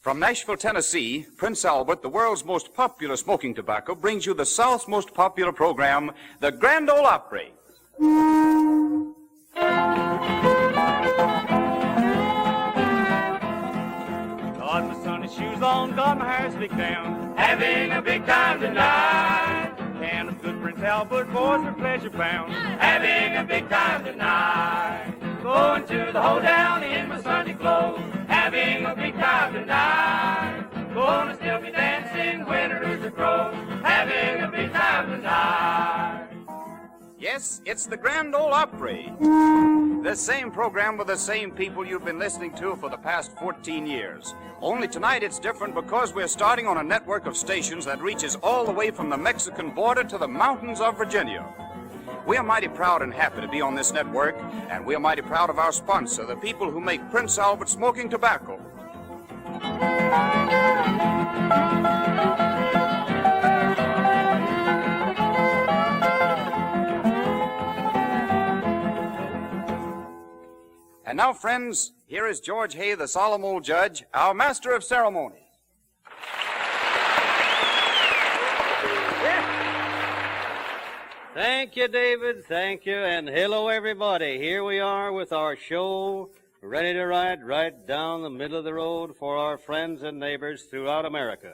From Nashville, Tennessee, Prince Albert, the world's most popular smoking tobacco, brings you the South's most popular program, the Grand Ole Opry. Got my sunny shoes on, got my hair slicked down, having a big time tonight. Can of good Prince Albert boys are pleasure bound, having a big time tonight. Going to the hoedown in my Sunday clothes, having a big time tonight. Gonna still be dancing when the rooster crows, having a big time tonight. Yes, it's the Grand Ole Opry. The same program with the same people you've been listening to for the past 14 years. Only tonight it's different because we're starting on a network of stations that reaches all the way from the Mexican border to the mountains of Virginia. We are mighty proud and happy to be on this network, and we are mighty proud of our sponsor, the people who make Prince Albert smoking tobacco. And now, friends, here is George Hay, the solemn old judge, our master of ceremonies. Thank you, David. Thank you. And hello, everybody. Here we are with our show, ready to ride right down the middle of the road for our friends and neighbors throughout America.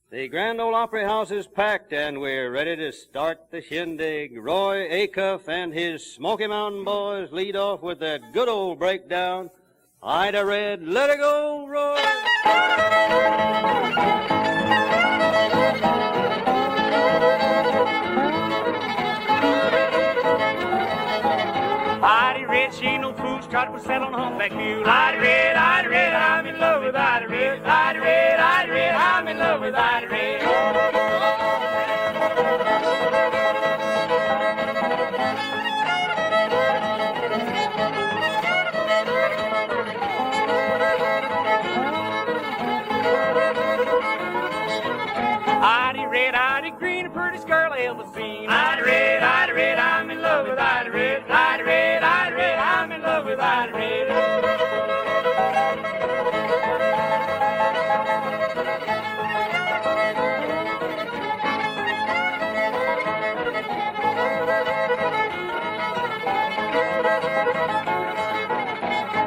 The Grand Ole Opry House is packed, and we're ready to start the shindig. Roy Acuff and his Smoky Mountain Boys lead off with that good old breakdown. Ida Red, let her go, Roy. Ida Red, she ain't no fool, she tried to put saddle on a humpback mule. Ida Red, I'm in love with Ida Red. Ida Red, I'm in love with Ida Red. Ida Red, Ida Green, the prettiest girl I ever seen. Ida Red, I'm in love with Ida Red. Ida Red, I'm in love with Ida Red.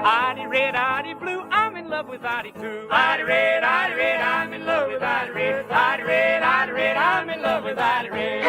Ida Red, Ida Blue, I'm in love with Ida too. Ida Red, I'm in love with Ida Red. Ida Red, I'm in love with Ida Red.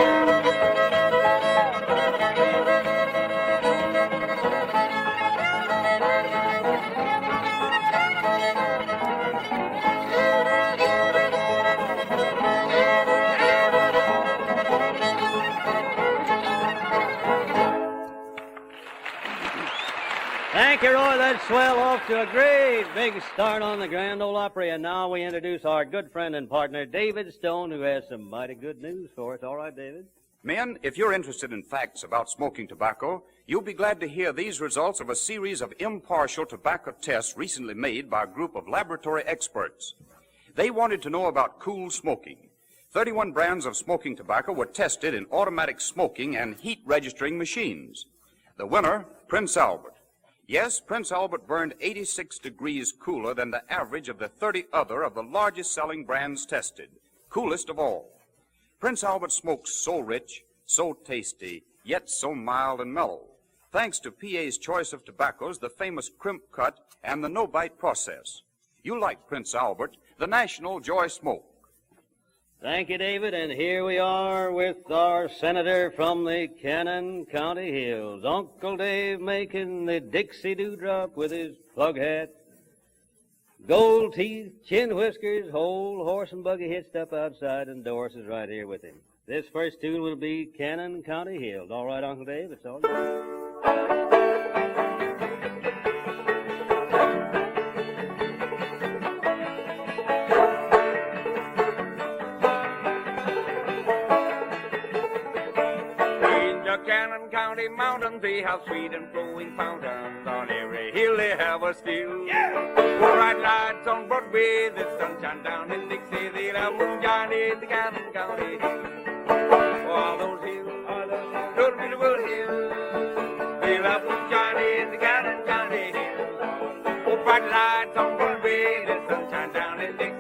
Thank you, Roy. That's swell. Off to a great big start on the Grand Ole Opry. And now we introduce our good friend and partner, David Stone, who has some mighty good news for us. All right, David? Men, if you're interested in facts about smoking tobacco, you'll be glad to hear these results of a series of impartial tobacco tests recently made by a group of laboratory experts. They wanted to know about cool smoking. 31 brands of smoking tobacco were tested in automatic smoking and heat registering machines. The winner, Prince Albert. Yes, Prince Albert burned 86 degrees cooler than the average of the 30 other of the largest selling brands tested. Coolest of all. Prince Albert smokes so rich, so tasty, yet so mild and mellow. Thanks to PA's choice of tobaccos, the famous crimp cut and the no-bite process. You like Prince Albert, the national joy smoke. Thank you, David. And here we are with our senator from the Cannon County Hills, Uncle Dave, making the Dixie Dewdrop with his plug hat. Gold teeth, chin whiskers, whole horse and buggy hitched up outside, and Doris is right here with him. This first tune will be Cannon County Hills. All right, Uncle Dave, it's all yours. Cannon County mountains, they have sweet and flowing fountains. On every hill they have a still. Yeah! Bright lights on Broadway, the sunshine down in Dixie. They'll have moonshine in the Cannon County hills. All those hills are those beautiful hills. They'll have moonshine in the Cannon County hills. Oh, bright lights on Broadway, the sunshine down in Dixie.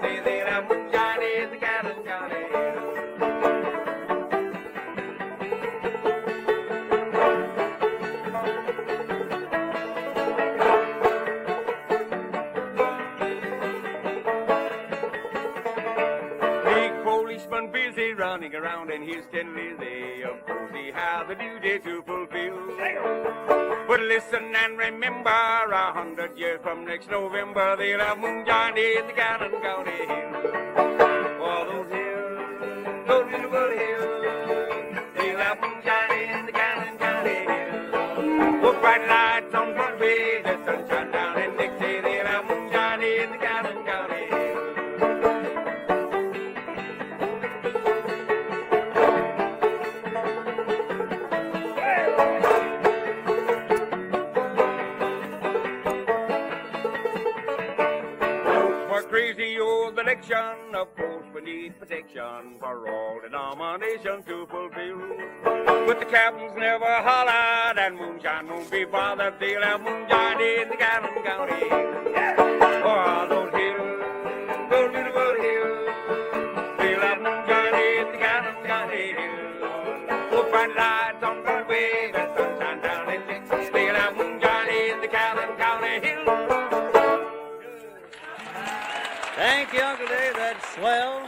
running around in his tenue, they of course he has a duty to fulfill. But listen and remember, 100 years from next November, they'll have moonshine in the Cannon County hills. Oh, those hills, those beautiful hills, they'll have moonshine in the Cannon County hills. With bright lights on Broadway, the sunshine down in Dixie, they'll have moonshine in the Cannon County hills. Crazy old election, of course we need protection for all denominations to fulfill. But the captains never hollered and moonshine won't be bothered. They'll have moonshine in the Cannon County hills. Oh, those hills, those beautiful hills, they'll have moonshine in the Cannon County hills. We'll find lights on Broadway, the sunshine down in Dixie, they'll have moonshine in the Cannon County hills. Thank you, Uncle Dave. That's swell.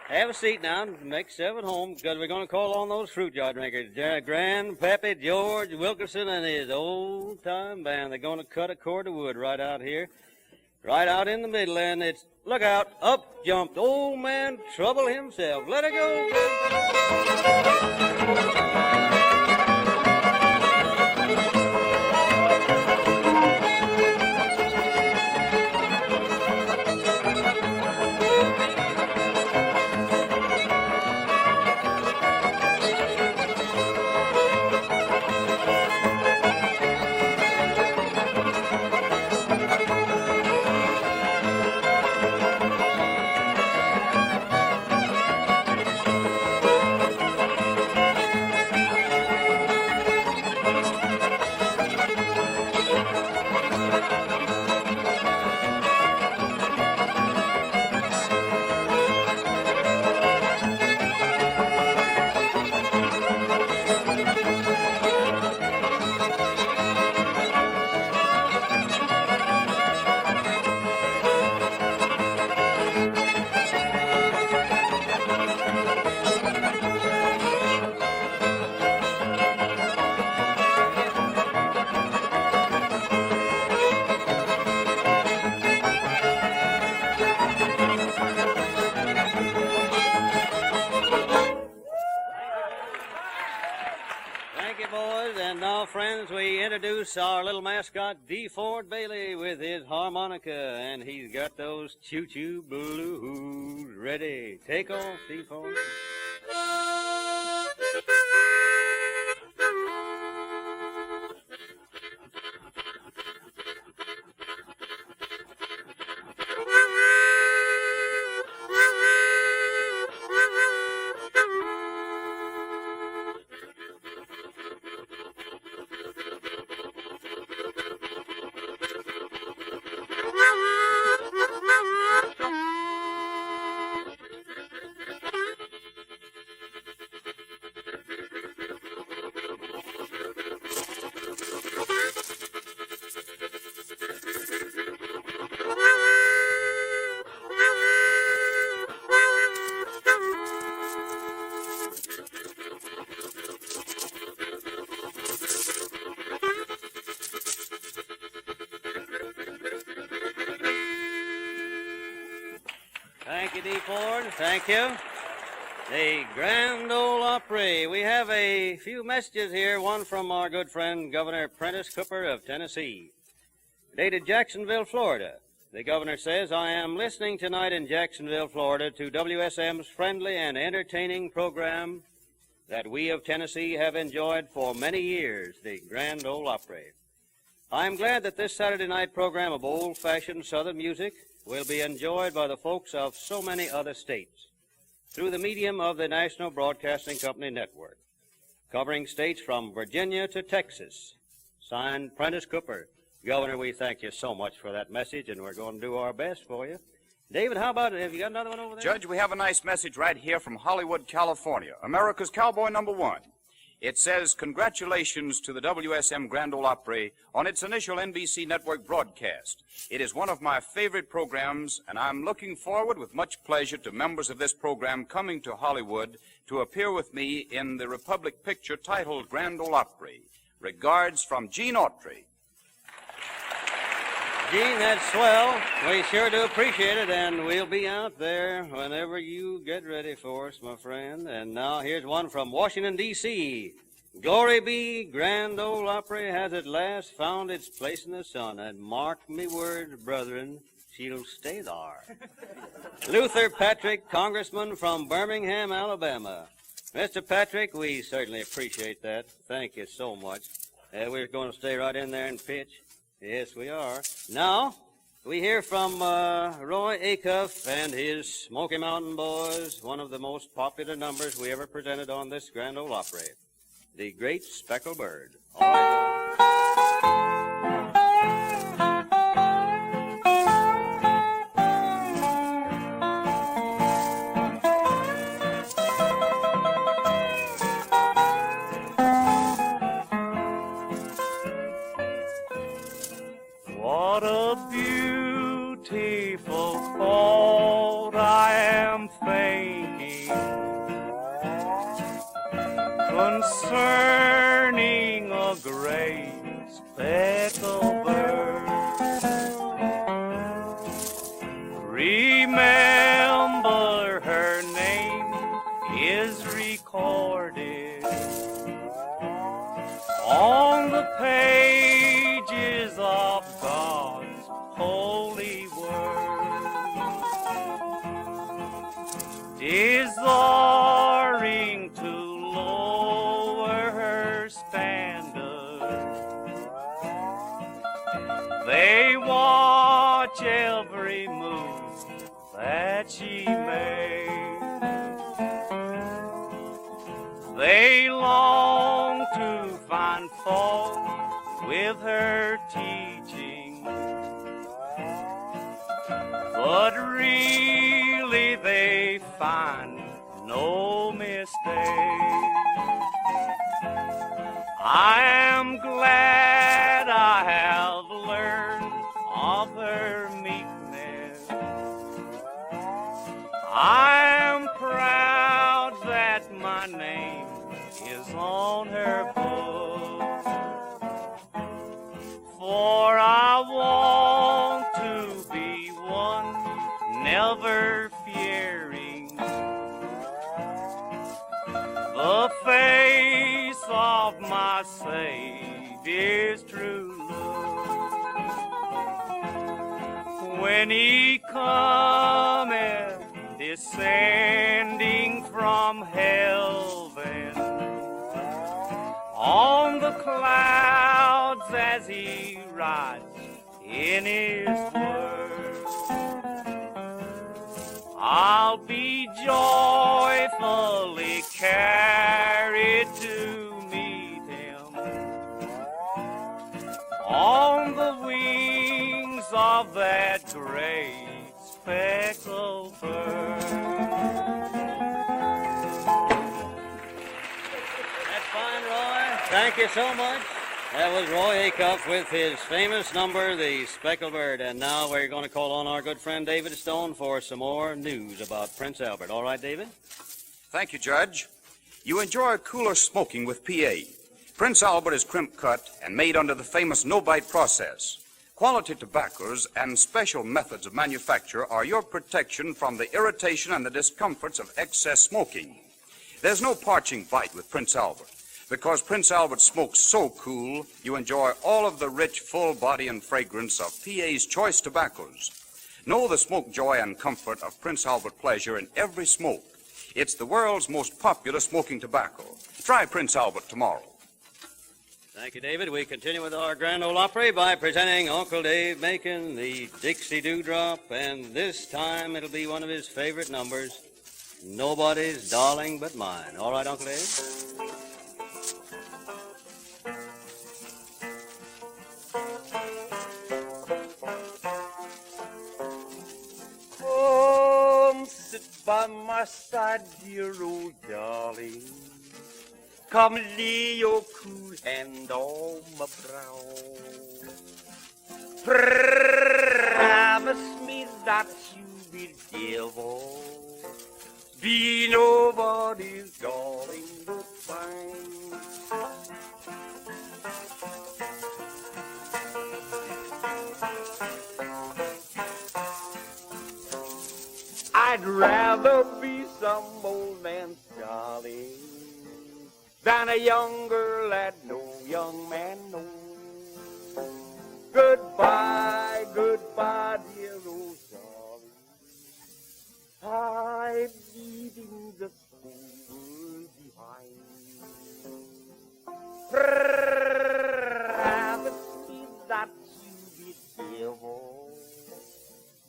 Have a seat now and make yourself at home because we're going to call on those fruit jar drinkers. Grandpappy George Wilkerson and his old-time band. They're going to cut a cord of wood right out here, right out in the middle. And it's, look out, up jumped old man Trouble himself. Let it go, introduce our little mascot, D. Ford Bailey, with his harmonica, and he's got those choo-choo blues ready. Take off, D. Ford. Thank you, D. Ford. Thank you. The Grand Ole Opry. We have a few messages here, one from our good friend, Governor Prentice Cooper of Tennessee. Dated Jacksonville, Florida. The governor says, I am listening tonight in Jacksonville, Florida, to WSM's friendly and entertaining program that we of Tennessee have enjoyed for many years, the Grand Ole Opry. I am glad that this Saturday night program of old-fashioned Southern music will be enjoyed by the folks of so many other states through the medium of the National Broadcasting Company Network, covering states from Virginia to Texas. Signed, Prentice Cooper. Governor, we thank you so much for that message, and we're going to do our best for you. David, how about it? Have you got another one over there? Judge, we have a nice message right here from Hollywood, California, America's cowboy number one. It says, "Congratulations to the WSM Grand Ole Opry on its initial NBC network broadcast. It is one of my favorite programs, and I'm looking forward with much pleasure to members of this program coming to Hollywood to appear with me in the Republic picture titled Grand Ole Opry. Regards from Gene Autry." Gene, that's swell. We sure do appreciate it, and we'll be out there whenever you get ready for us, my friend. And now here's one from Washington, D.C. Glory be, Grand Ole Opry has at last found its place in the sun, and mark me words, brethren, she'll stay there. Luther Patrick, Congressman from Birmingham, Alabama. Mr. Patrick, we certainly appreciate that. Thank you so much. We're going to stay right in there and pitch. Yes, we are. Now, we hear from Roy Acuff and his Smoky Mountain Boys, one of the most popular numbers we ever presented on this Grand Ole Opry, The Great Speckled Bird. All right. What a beautiful thought I am thinking concerning a great speckled bird. Remember, her name is recorded on the pages of God's holy word, desiring to lower her standard. They watch every move that she makes. They long to find fault with her teaching, but really they find no mistake. I am glad I have learned of her meekness. I am proud that my name is on her book, for I want to be one never fearing the face of my Savior's true love. When he cometh descending from heaven on the clouds as he rides in his word, I'll be joyfully carried to meet him on the wings of that great speckled bird. That's fine, Roy. Thank you so much. That was Roy Acuff with his famous number, The Speckled Bird. And now we're going to call on our good friend David Stone for some more news about Prince Albert. All right, David? Thank you, Judge. You enjoy cooler smoking with PA. Prince Albert is crimp cut and made under the famous no-bite process. Quality tobaccos and special methods of manufacture are your protection from the irritation and the discomforts of excess smoking. There's no parching bite with Prince Albert. Because Prince Albert smokes so cool, you enjoy all of the rich, full body and fragrance of PA's choice tobaccos. Know the smoke joy and comfort of Prince Albert pleasure in every smoke. It's the world's most popular smoking tobacco. Try Prince Albert tomorrow. Thank you, David. We continue with our Grand Ole Opry by presenting Uncle Dave Macon, the Dixie Dewdrop, and this time it'll be one of his favorite numbers, Nobody's Darling But Mine. All right, Uncle Dave? Come sit by my side, dear old darling. Come lay your cool hand on my brow. Promise me that you will never be nobody's darling but mine. I'd rather be some old man's darling than a young girl that no young man knows. Goodbye, goodbye, dear old darling. I'm leaving the school behind. Promise me that you will never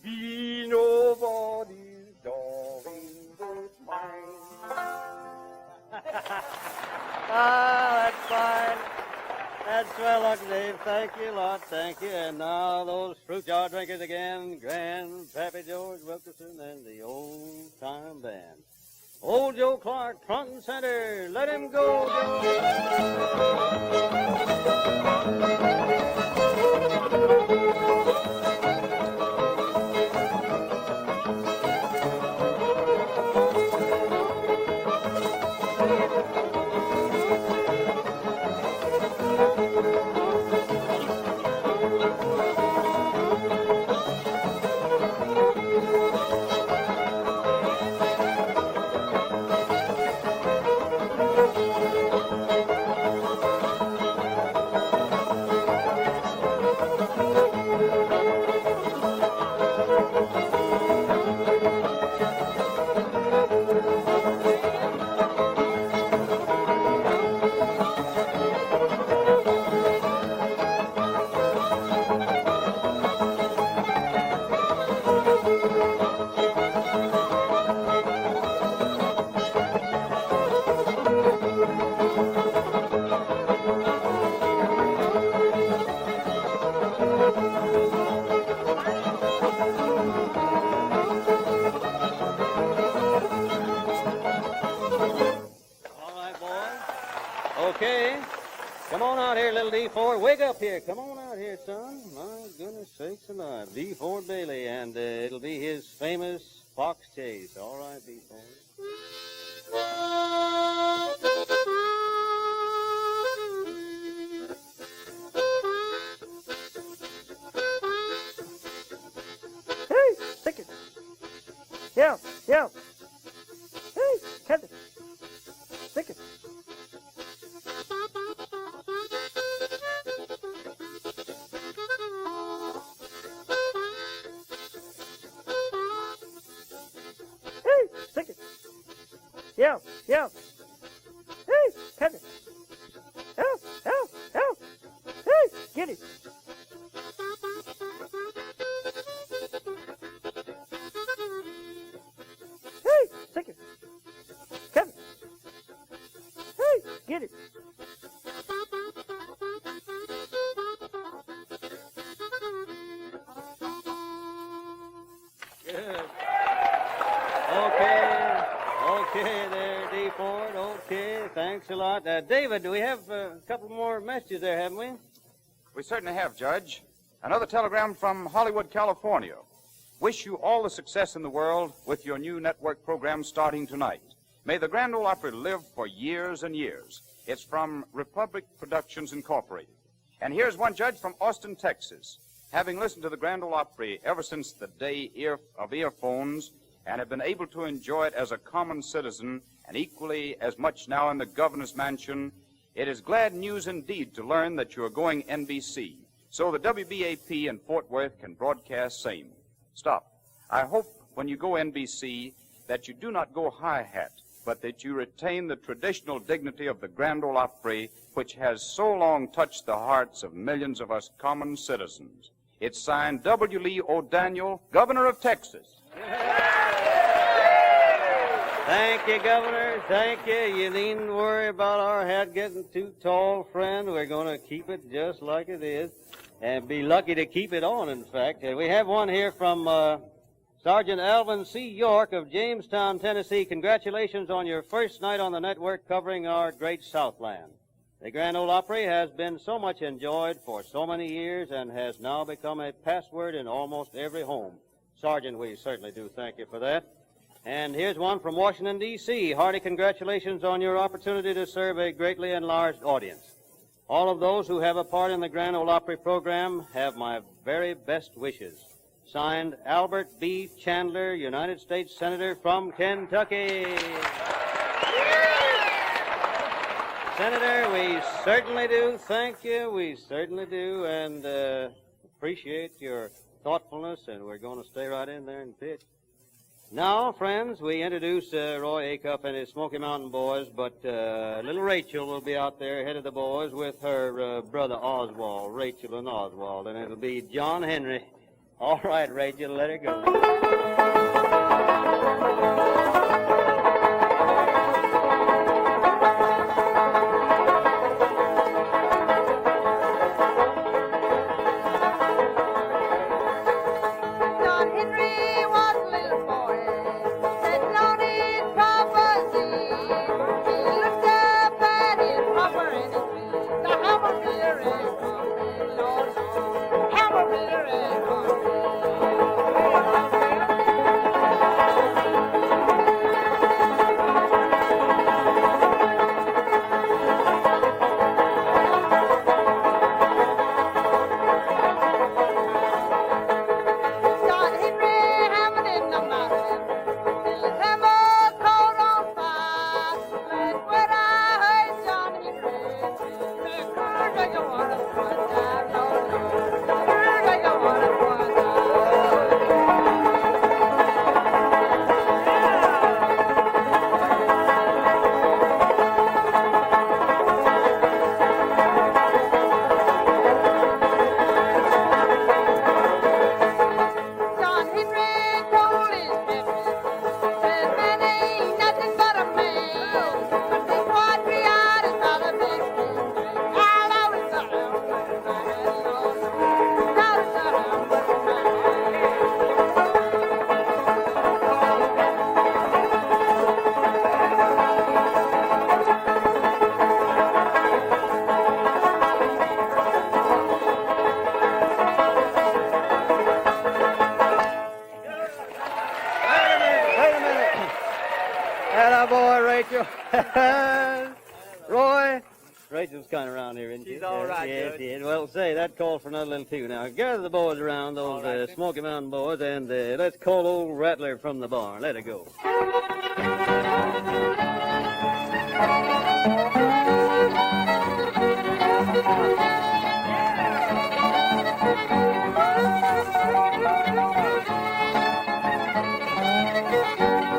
be nobody's darling but mine. That's fine. That's swell, Uncle Dave. Thank you a lot. Thank you. And now those fruit jar drinkers again, Grandpappy George Wilkerson and the old time band. Old Joe Clark, front and center. Let him go, Joe. Okay. Come on out here, little D4. Wake up here. Come on out here, son. My goodness sakes alive. D4 Bailey, and it'll be his famous fox chase. All right, D4. Hey, stick it. Yeah, yeah. Hey, catch it. Stick it. Hey, stick it. Yeah, yeah. Hey, catch it. Help, help, help. Hey, get it. Hey, stick it. Catch it. Hey, get it. Good. Okay there, D. Ford. Okay, thanks a lot. David, we have a couple more messages there, haven't we? We certainly have, Judge. Another telegram from Hollywood, California. Wish you all the success in the world with your new network program starting tonight. May the Grand Ole Opry live for years and years. It's from Republic Productions Incorporated. And here's one, Judge, from Austin, Texas. Having listened to the Grand Ole Opry ever since the day of earphones and have been able to enjoy it as a common citizen and equally as much now in the governor's mansion, it is glad news indeed to learn that you are going NBC, so the WBAP in Fort Worth can broadcast same. Stop. I hope when you go NBC that you do not go high-hat, but that you retain the traditional dignity of the Grand Ole Opry, which has so long touched the hearts of millions of us common citizens. It's signed W. Lee O'Daniel, Governor of Texas. Thank you, Governor. Thank you. You needn't worry about our hat getting too tall, friend. We're going to keep it just like it is and be lucky to keep it on, in fact. We have one here from Sergeant Alvin C. York of Jamestown, Tennessee, congratulations on your first night on the network covering our great Southland. The Grand Ole Opry has been so much enjoyed for so many years and has now become a password in almost every home. Sergeant, we certainly do thank you for that. And here's one from Washington, D.C. Hearty congratulations on your opportunity to serve a greatly enlarged audience. All of those who have a part in the Grand Ole Opry program have my very best wishes. Signed, Albert B. Chandler, United States Senator from Kentucky. Senator, we certainly do thank you. We certainly do, and appreciate your thoughtfulness, and we're going to stay right in there and pitch. Now, friends, we introduce Roy Acuff and his Smoky Mountain Boys, but little Rachel will be out there ahead of the boys with her brother Oswald, Rachel and Oswald, and it'll be John Henry. All right, Rachel, let her go. Roy, Rachel's kind of around here, isn't she? She's all right, yes, Judge. yes. Well, say, that calls for another little tune. Now, gather the boys around, those right, Smoky Mountain boys, and let's call old Rattler from the barn. Let her go.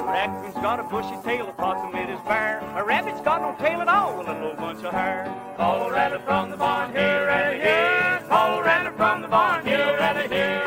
Raccoon's got a bushy tail, a possum it is bare. A rabbit's got no tail at all, with a little bunch of hair. Call a rattler from the barn, here, rattler, here. Call a rattler from the barn, here, rattler, here.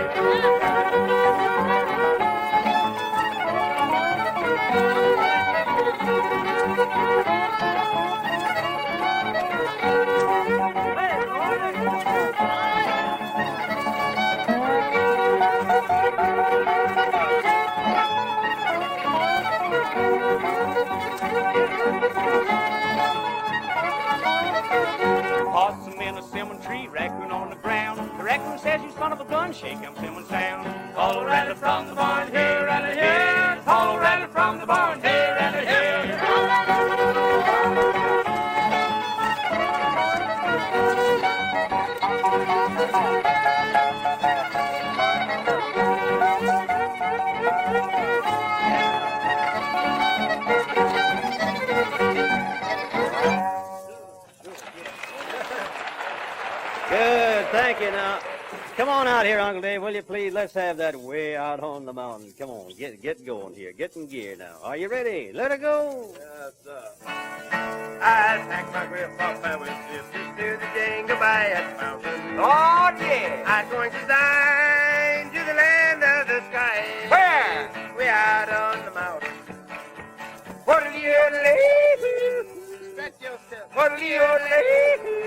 Possum in a cinnamon tree, raccoon on the ground. The raccoon says, you son of a gun, shake him cinnamon down. Call a rattler from the barn, here, rattler, here. Call a rattler from the barn, here, rattler, here. Good, thank you. Now, come on out here, Uncle Dave, will you please? Let's have that way out on the mountain. Come on, get going here. Get in gear now. Are you ready? Let her go. Yes, sir. I packed my grandpa with sisters to the Jingle Bad Mountain. Oh, yeah. I'm going to dine to the land of the sky. Where? Way out on the mountain. What'll you leave? Stretch yourself. What'll you leave?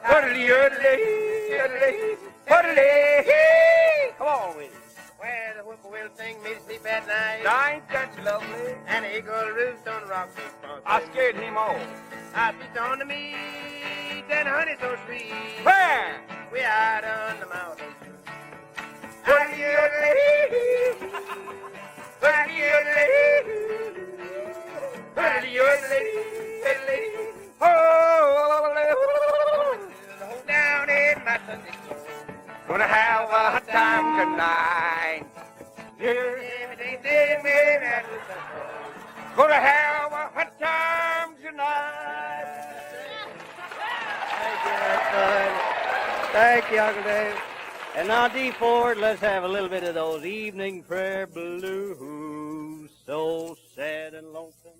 What'll you leave? What'll you leave? Come on with it. Where the whip will sing me to sleep at night. Now, ain't that lovely? And the eagle roost on the rock. I scared him off. I sit on the meat and honey so sweet. Where? We out on the mountain. Down in my Sunday clothes. Gonna have a time tonight. Gonna have a time tonight. Thank you, Uncle Dave. And now, D. Ford, let's have a little bit of those evening prayer blues. So sad and lonesome.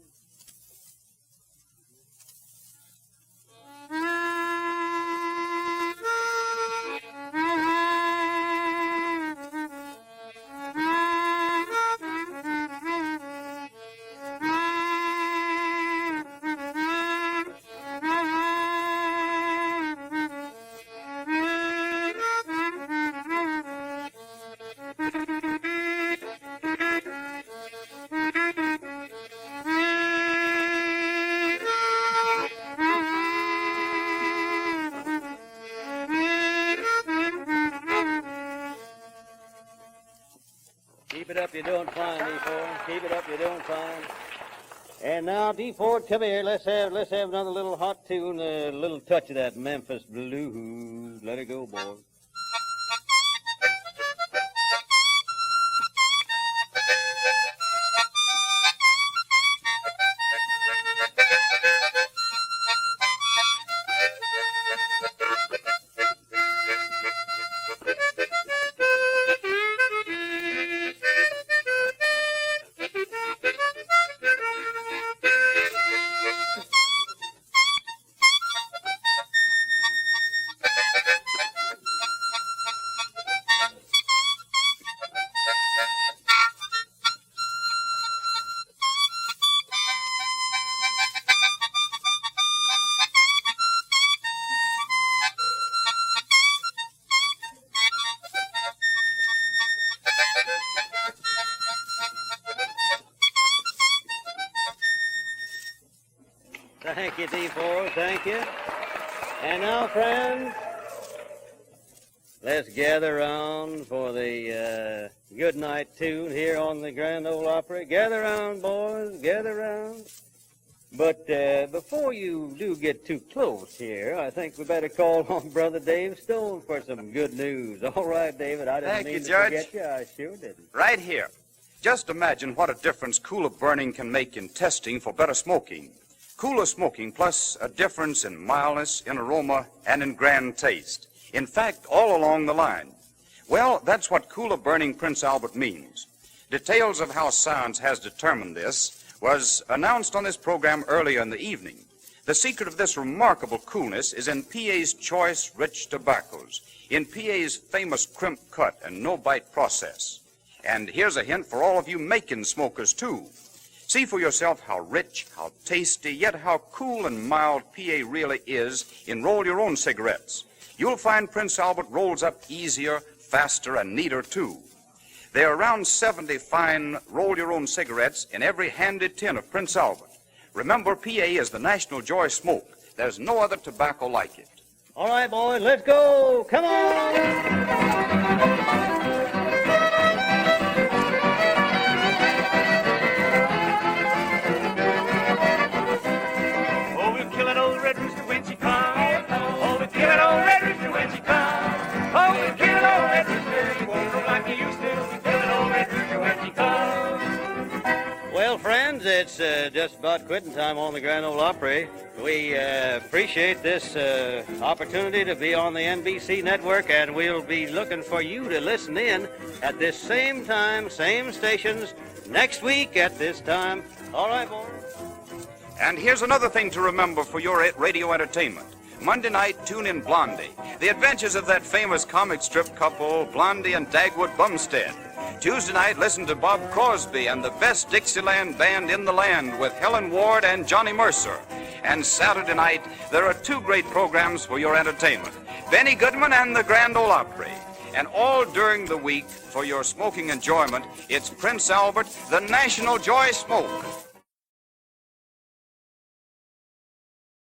Keep it up, you're doing fine, D. Ford. Keep it up, you're doing fine. And now, D. Ford, come here. Let's have another little hot tune, a little touch of that Memphis blues. Let it go, boy. Thank you, D4. Thank you. And now, friends, let's gather round for the good night tune here on the Grand Ole Opry. Gather round, boys. Gather round. But before you do get too close here, I think we better call on Brother Dave Stone for some good news. All right, David. I didn't Thank mean you, to Judge. forget you. I sure didn't. Right here. Just imagine what a difference cooler burning can make in testing for better smoking. Cooler smoking plus a difference in mildness, in aroma, and in grand taste. In fact, all along the line. Well, that's what cooler burning Prince Albert means. Details of how science has determined this was announced on this program earlier in the evening. The secret of this remarkable coolness is in PA's choice rich tobaccos, in PA's famous crimp cut and no-bite process. And here's a hint for all of you Macon smokers, too. See for yourself how rich, how tasty, yet how cool and mild PA really is in Roll Your Own cigarettes. You'll find Prince Albert rolls up easier, faster, and neater, too. There are around 70 fine Roll Your Own cigarettes in every handy tin of Prince Albert. Remember, PA is the national joy smoke. There's no other tobacco like it. All right, boys, let's go. Come on. Well, friends, it's just about quitting time on the Grand Ole Opry. We appreciate this opportunity to be on the NBC network, and we'll be looking for you to listen in at this same time, same stations, next week at this time. All right, boys. And here's another thing to remember for your radio entertainment. Monday night, tune in Blondie, the adventures of that famous comic strip couple, Blondie and Dagwood Bumstead. Tuesday night, listen to Bob Crosby and the best Dixieland band in the land with Helen Ward and Johnny Mercer. And Saturday night, there are two great programs for your entertainment, Benny Goodman and the Grand Ole Opry. And all during the week, for your smoking enjoyment, it's Prince Albert, the National Joy Smoke.